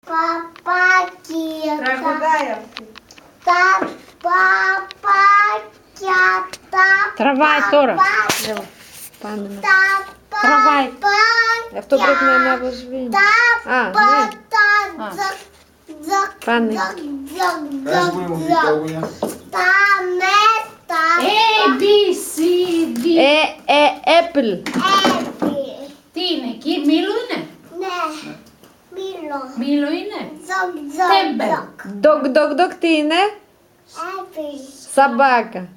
Παπάκια. Τραγουδάει αυτή. Τα παπάκια. Τραβάει τώρα. παπάκια, Πάμε να... Τα Τραβάει. παπάκια. Αυτό πρέπει να αναβοσβήνει. Τα Α, ναι. πατάτσα. Πάνε. Πες μου η μουσικόγουνια. Τα μέτα. A, B, C, D. Apple. Έπι. Τι είναι εκεί, μήλο είναι. Ναι. Μήλο. Μήλο είναι. Τέμπελ. Dog, τι είναι? Έπι. Собака.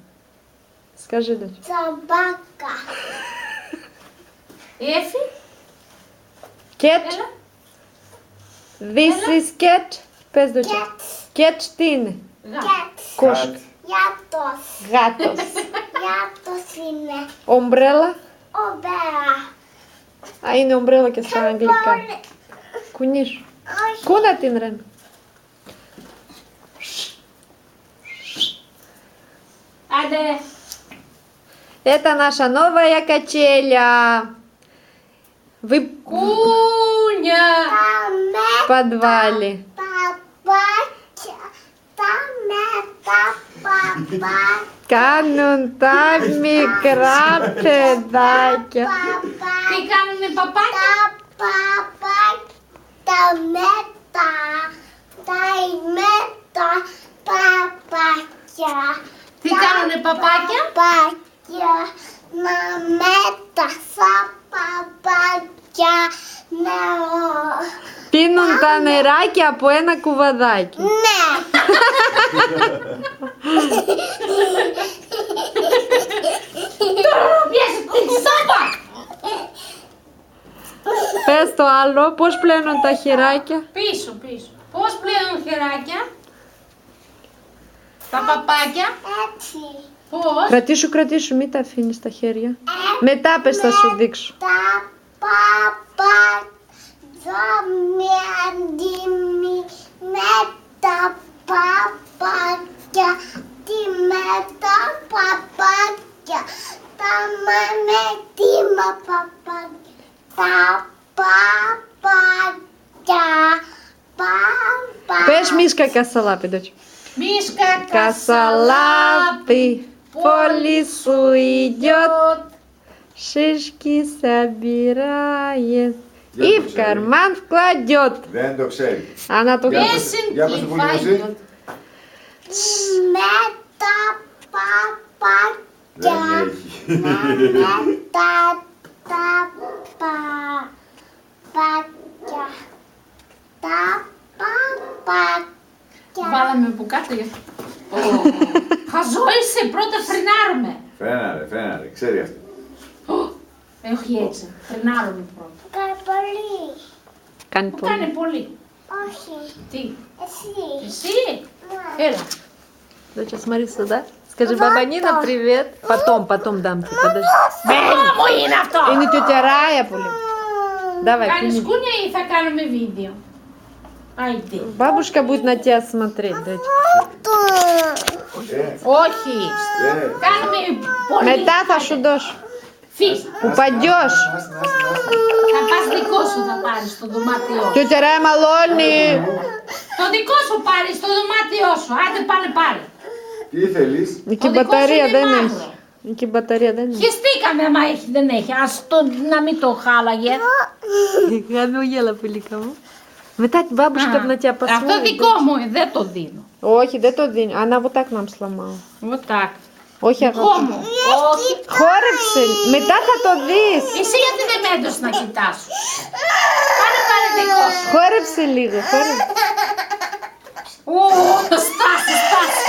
Скажи, дочь. Собака. Έφη. Cat. Έλα. This is cat. Πες, δочь. Cat τι είναι? Γα. Κошка. Γιάτος. Γάτος. Γιάτος είναι. Ομπρέλα. Ομπέρα. Α, είναι ομπρέλα και στα αγγλικά. Κουνήσου. Όχι. Κούνα την Ρεν. Άντε. Это наша новая качеля. В Κούνια. Τα μέτα. подвале. Παπάκια. Τα μέτα. Παπάκια. Κάνουν τα μικρά παιδάκια. Τι κάνουνε παπάκια. Τα παπάκια. Τα μέτα. Τα μέτα. Παπάκια. Τι κάνουνε παπάκια. Παπάκια. Να μέτα. Σαν παπάκια. Νερό. Πίνουν τα νεράκια από ένα κουβαδάκι. Ναι. Πιάσε την σάπα. Πες το άλλο, πώς πλένουν τα χεράκια. Πίσω, πίσω. Πώς πλένουν χεράκια. Τα παπάκια. Έτσι. Πώς. Κρατήσου, μην τα αφήνεις στα χέρια. Μετά πες θα σου δείξω. Τα παπάκια. Με αντίμη. Με τα παπάκια. Τι με τα παπάκια. Τα με τι μα παπάκια. Τα παπάκια. Παπάκια. Πες μίσκα κασαλάπι, дочь. Μίσκα Косолапый по лесу идет, шишки собирает и в карман вкладет. Δεν το ξέρει. Она только... Για πες το πολύ εσύ. Με τα παπάκια. Δεν έχει. Με τα παπάκια. Τα παπάκια. Βάλαμε από κάτω για αυτό. Χαζό είσαι, πρώτα φρενάρουμε. Φρέναρε, ξέρει αυτό. Όχι έτσι, φρενάρουμε πρώτα. Κάνει πολύ. Κάνει Μου κάνει πολύ. πολύ. Όχι. Τι, Εσύ. εσύ, Ναι. έλα. Доча, смотри сюда. Скажи, баба Нина, привет. Потом дам тебе, подожди. Μπέλα μου είναι αυτό. Είναι тетя Рая πολύ. Давай, Κάνεις куни. κούνια ή θα κάνουμε βίντεο. Άιντε. Бабушка будет на тебя смотреть, дочь. Όχι. Κάνουμε πολύ. Μετά θα σου δώσω. Φύγε. Упадешь. Θα πας δικό σου θα πάρεις στο δωμάτιό σου. Τетя Рая μαλώνει. Το δικό σου πάρεις στο δωμάτιό σου. Άντε πάνε πάρε. Τι θέλεις. Εκεί Ο δικός μπαταρία είναι δεν μαύρο. έχει. Εκεί μπαταρία δεν έχει. Χεστήκαμε άμα έχει δεν έχει. Ας το να μην το χάλαγε. Χαμογέλα, πουλίκα μου. Μετά την бабушка на тебя Αυτό посмотрит. δικό μου, δεν το δίνω. Όχι, δεν το δίνει. Она вот так нам сломала. Вот так. Όχι, Δικό αγάπη. μου. Όχι. Χόρεψε. Μετά θα το δεις. Εσύ γιατί δεν με έδωσες να κοιτάσω. Πάρε δικό σου. Χόρεψε λίγο. Χόρεψε. Ω, στάση, στάση.